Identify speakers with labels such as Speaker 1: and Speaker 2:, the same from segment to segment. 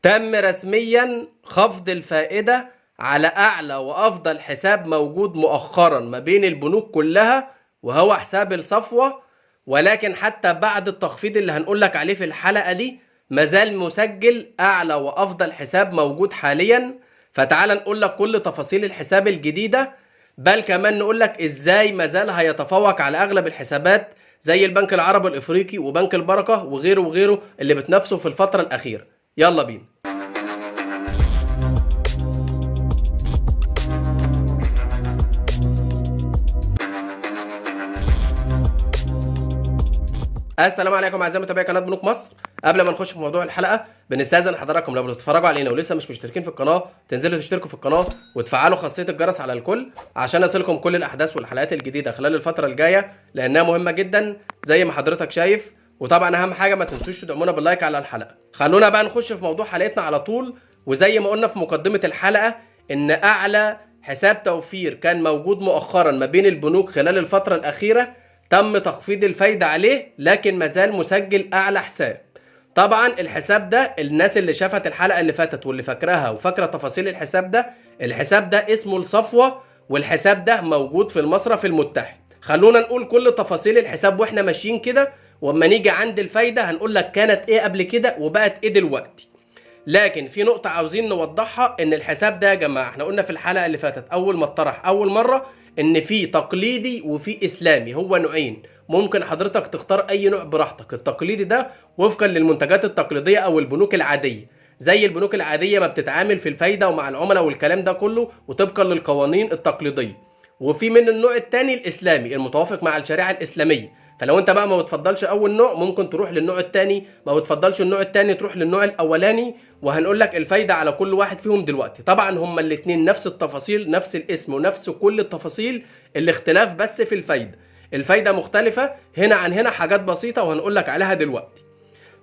Speaker 1: تم رسميا خفض الفائدة على أعلى وأفضل حساب موجود مؤخرا ما بين البنوك كلها، وهو حساب الصفوة. ولكن حتى بعد التخفيض اللي هنقولك عليه في الحلقة دي مازال مسجل أعلى وأفضل حساب موجود حاليا. فتعال نقولك كل تفاصيل الحساب الجديدة، بل كمان نقولك إزاي مازال هيتفوق على أغلب الحسابات زي البنك العربي الإفريقي وبنك البركة وغيره وغيره اللي بتنافسوا في الفترة الأخيرة. يلا بينا. السلام عليكم اعزائي متابعي قناه بنوك مصر. قبل ما نخش في موضوع الحلقه بنستاذن حضراتكم لو بتتفرجوا علينا ولسه مش مشتركين في القناه تنزلوا تشتركوا في القناه وتفعلوا خاصيه الجرس على الكل عشان يصلكم كل الاحداث والحلقات الجديده خلال الفتره الجايه، لانها مهمه جدا زي ما حضرتك شايف. وطبعا اهم حاجه ما تنسوش تدعمونا باللايك على الحلقه. خلونا بقى نخش في موضوع حلقتنا على طول. وزي ما قلنا في مقدمه الحلقه ان اعلى حساب توفير كان موجود مؤخرا ما بين البنوك خلال الفتره الاخيره تم تخفيض الفايدة عليه، لكن مازال مسجل أعلى حساب. طبعا الحساب ده الناس اللي شافت الحلقة اللي فاتت واللي فاكراها وفاكرة تفاصيل الحساب ده، الحساب ده اسمه الصفوة، والحساب ده موجود في المصرف المتحد. خلونا نقول كل تفاصيل الحساب واحنا ماشيين كده، واما نيجي عند الفايدة هنقول لك كانت ايه قبل كده وبقت ايه دلوقتي. لكن في نقطة عاوزين نوضحها، ان الحساب ده يا جماعة احنا قلنا في الحلقة اللي فاتت اول ما اتطرح اول مرة ان في تقليدي وفي اسلامي، هو نوعين. ممكن حضرتك تختار اي نوع براحتك. التقليدي ده وفقا للمنتجات التقليدية او البنوك العادية، زي البنوك العادية ما بتتعامل في الفايدة ومع العملاء والكلام ده كله وطبقا للقوانين التقليدية. وفي من النوع الثاني الاسلامي المتوافق مع الشريعة الاسلامية. فلو انت بقى ما بتفضلش اول نوع ممكن تروح للنوع الثاني، ما بتفضلش النوع الثاني تروح للنوع الاولاني. وهنقول لك الفايده على كل واحد فيهم دلوقتي. طبعا هما الاثنين نفس التفاصيل، نفس الاسم ونفس كل التفاصيل، الاختلاف بس في الفايده. الفايده مختلفه هنا عن هنا، حاجات بسيطه وهنقول لك عليها دلوقتي.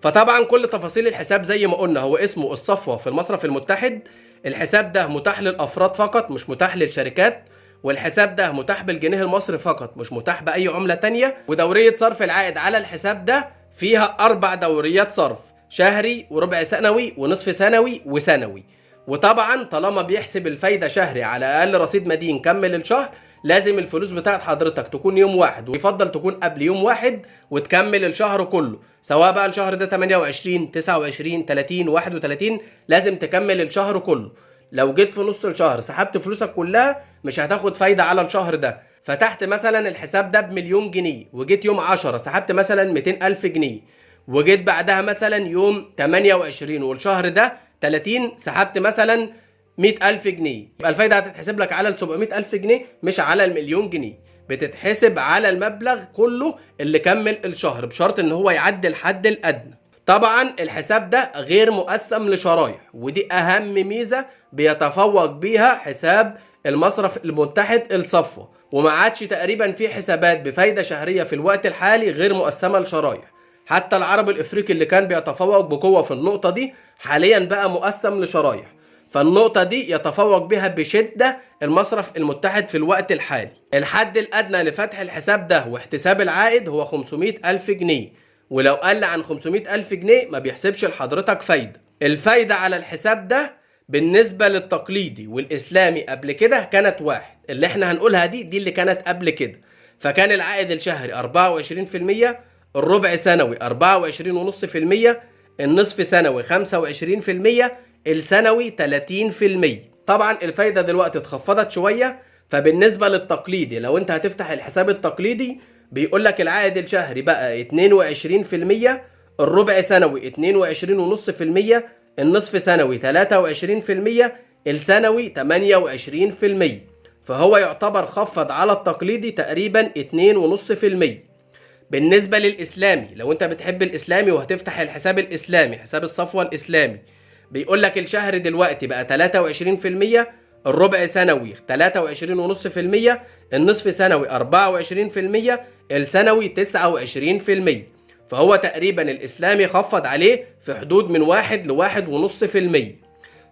Speaker 1: فطبعا كل تفاصيل الحساب زي ما قلنا هو اسمه الصفوه في المصرف المتحد. الحساب ده متاح للافراد فقط مش متاح للشركات، والحساب ده متاح بالجنيه المصري فقط مش متاح بأي عملة تانية. ودورية صرف العائد على الحساب ده فيها 4 دوريات صرف: شهري وربع سنوي ونصف سنوي وسنوي. وطبعا طالما بيحسب الفايدة شهري على أقل رصيد مدين كمل الشهر، لازم الفلوس بتاعت حضرتك تكون يوم واحد، ويفضل تكون قبل يوم واحد وتكمل الشهر كله. سواء بقى الشهر ده 28 29 30 31 لازم تكمل الشهر كله. لو جيت في نص الشهر سحبت فلوسك كلها مش هتاخد فايدة على الشهر ده. فتحت مثلا الحساب ده بمليون جنيه وجيت يوم 10 سحبت مثلا 200 ألف جنيه، وجيت بعدها مثلا يوم 28 والشهر ده 30 سحبت مثلا 100 ألف جنيه، يبقى الفايدة هتتحسب لك على ال 700 ألف جنيه مش على المليون جنيه. بتتحسب على المبلغ كله اللي كمل الشهر بشرط ان هو يعدي الحد الأدنى. طبعا الحساب ده غير مقسم لشرايح، ودي اهم ميزة بيتفوق بيها حساب المصرف المتحد الصفوة. وما عادش تقريبا في حسابات بفايدة شهرية في الوقت الحالي غير مقسمة لشرايح. حتى العربي الافريقي اللي كان بيتفوق بقوة في النقطة دي حاليا بقى مقسم لشرايح. فالنقطة دي يتفوق بها بشدة المصرف المتحد في الوقت الحالي. الحد الأدنى لفتح الحساب ده واحتساب العائد هو 500 ألف جنيه، ولو قل عن 500 ألف جنيه ما بيحسبش لحضرتك فايدة. الفايدة على الحساب ده بالنسبة للتقليدي والإسلامي قبل كده كانت واحد. اللي احنا هنقولها دي اللي كانت قبل كده. فكان العائد الشهري 24%، الربع سنوي 24.5%، النصف سنوي 25%، السنوي 30%. طبعا الفايدة دلوقتي اتخفضت شوية. فبالنسبة للتقليدي لو انت هتفتح الحساب التقليدي بيقول لك العائد الشهري بقى 22%، الربع سنوي 22.5%، النصف سنوي 23%، السنوي 28%. فهو يعتبر خفض على التقليدي تقريبا 2.5%. بالنسبة للإسلامي لو انت بتحب الإسلامي وهتفتح الحساب الإسلامي حساب الصفوة الإسلامي بيقول لك الشهر دلوقتي بقى 23%، الربع سنوي 23.5%، النصف سنوي 24%، السنوي 29%. فهو تقريبا الإسلامي خفض عليه في حدود من 1 ل1.5%.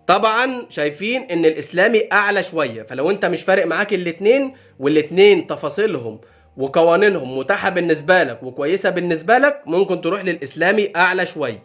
Speaker 1: طبعا شايفين ان الإسلامي أعلى شوية. فلو انت مش فارق معاك الاتنين والاتنين تفاصيلهم وقوانينهم متاحة بالنسبة لك وكويسة بالنسبة لك ممكن تروح للإسلامي أعلى شوية.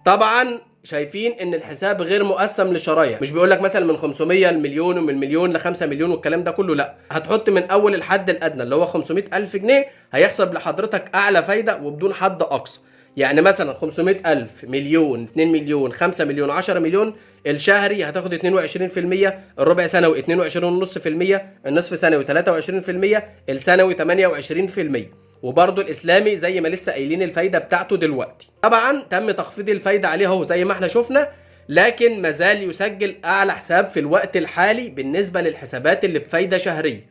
Speaker 1: طبعا شايفين ان الحساب غير مقسم لشرايح، مش بيقول لك مثلا من 500 لمليون ومن مليون ل 5 مليون والكلام ده كله، لا، هتحط من اول الحد الادنى اللي هو 500,000 جنيه، هيحسب لحضرتك اعلى فايده وبدون حد اقصى. يعني مثلا 500,000، مليون، 2 مليون، 5 مليون، 10 مليون، الشهري هتاخد 22%، الربع سنوي 22.5%، النصف سنوي 23%، السنوي 28%. وبرضه الاسلامي زي ما لسه قايلين الفايده بتاعته دلوقتي. طبعا تم تخفيض الفايده عليه اهو زي ما احنا شفنا، لكن مازال يسجل اعلى حساب في الوقت الحالي بالنسبه للحسابات اللي بفايده شهريه،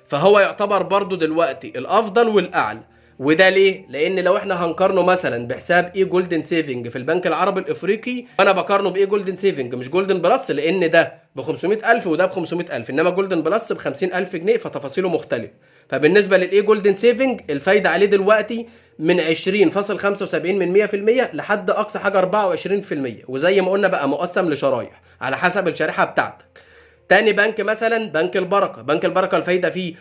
Speaker 1: فهو يعتبر برضه دلوقتي الافضل والاعلى. وده ليه؟ لان لو احنا هنقارنه مثلا بحساب اي جولدن سيفنج في البنك العربي الافريقي، انا بقارنه باي جولدن سيفنج مش جولدن بلس، لان ده ب 500,000 وده ب 500,000، انما جولدن بلس ب 50,000 جنيه، فتفاصيله مختلفه. فبالنسبه للاي جولدن سيفنج الفايده عليه دلوقتي من 20.75% لحد اقصى حاجه 24%، وزي ما قلنا بقى مقسم لشرايح على حسب الشريحه بتاعتك. تاني بنك مثلا بنك البركه، بنك البركه الفايده فيه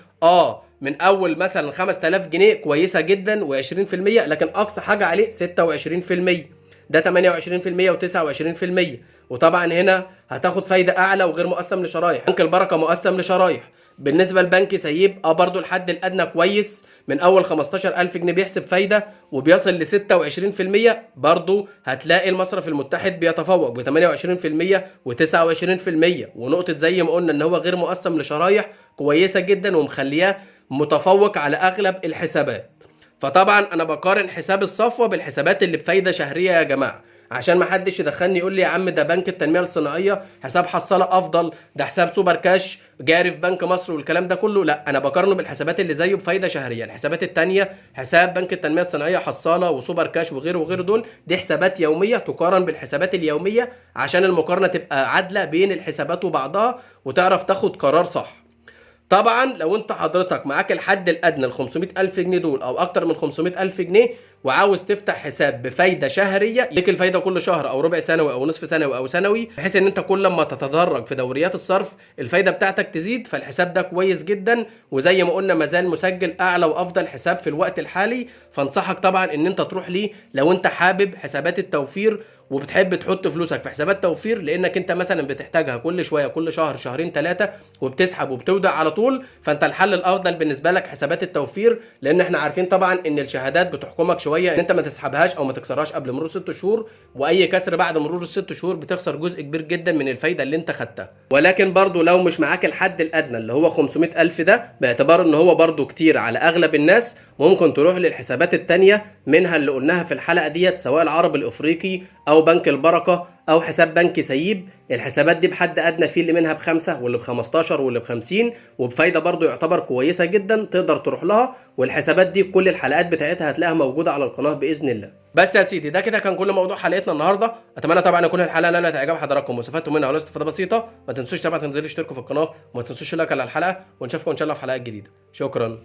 Speaker 1: من اول مثلا 5000 جنيه كويسه جدا و20%، لكن اقصى حاجه عليه 26%، ده 28% و29%. وطبعا هنا هتاخد فايده اعلى وغير مقسم لشرايح. بنك البركه مقسم لشرايح. بالنسبه لبنك سيب برضو الحد الادنى كويس، من اول 15,000 جنيه بيحسب فايده وبيصل ل 26%. برضو هتلاقي المصرف المتحد بيتفوق ب 28% و29%، ونقطه زي ما قلنا ان هو غير مقسم لشرايح كويسه جدا ومخلياه متفوق على اغلب الحسابات. فطبعا انا بقارن حساب الصفوه بالحسابات اللي بفايده شهريه يا جماعه، عشان ما حدش يدخلني يقول لي يا عم ده بنك التنميه الصناعيه حساب حصاله افضل، ده حساب سوبر كاش جاري في بنك مصر والكلام ده كله. لا، انا بقارنه بالحسابات اللي زيه بفايده شهريه. الحسابات الثانيه حساب بنك التنميه الصناعيه حصاله وسوبر كاش وغيره وغيره، دول دي حسابات يوميه تقارن بالحسابات اليوميه عشان المقارنه تبقى عادله بين الحسابات وبعضها وتعرف تاخد قرار صح. طبعا لو انت حضرتك معاك الحد الادنى ل 500,000 جنيه دول او اكتر من 500,000 جنيه وعاوز تفتح حساب بفايده شهريه، ليك الفايده كل شهر او ربع سنوي او نصف سنوي او سنوي، بحيث ان انت كل ما تتدرج في دوريات الصرف الفايده بتاعتك تزيد، فالحساب ده كويس جدا. وزي ما قلنا مازال مسجل اعلى وافضل حساب في الوقت الحالي، فانصحك طبعا ان انت تروح ليه لو انت حابب حسابات التوفير وبتحب تحط فلوسك في حسابات توفير، لانك انت مثلا بتحتاجها كل شويه، كل شهر، شهرين، 3، وبتسحب وبتودع على طول. فانت الحل الافضل بالنسبه لك حسابات التوفير، لان احنا عارفين طبعا ان الشهادات بتحكمك شويه ان انت ما تسحبهاش او ما تكسرهاش قبل مرور 6 شهور، واي كسر بعد مرور ال6 شهور بتخسر جزء كبير جدا من الفايده اللي انت خدتها. ولكن برضو لو مش معاك الحد الادنى اللي هو 500,000 ده، باعتبار ان هو برضو كتير على اغلب الناس، ممكن تروح للحسابات التانية منها اللي قلناها في الحلقه ديت، سواء العربي الافريقي او بنك البركه او حساب بنك سيب. الحسابات دي بحد ادنى في اللي منها ب5 واللي ب15 واللي ب50، وبفايده برضو يعتبر كويسه جدا، تقدر تروح لها. والحسابات دي كل الحلقات بتاعتها هتلاقيها موجوده على القناه باذن الله. بس يا سيدي ده كده كان كل موضوع حلقتنا النهارده. اتمنى طبعا يكون الحلقه لا تعجب حضراتكم واستفدتوا منها ولو استفاده بسيطه. ما تنسوش طبعا تنزلوا تشتركوا في القناه وما تنسوش لايك على الحلقه، ونشوفكم ان شاء الله في حلقات جديده. شكرا.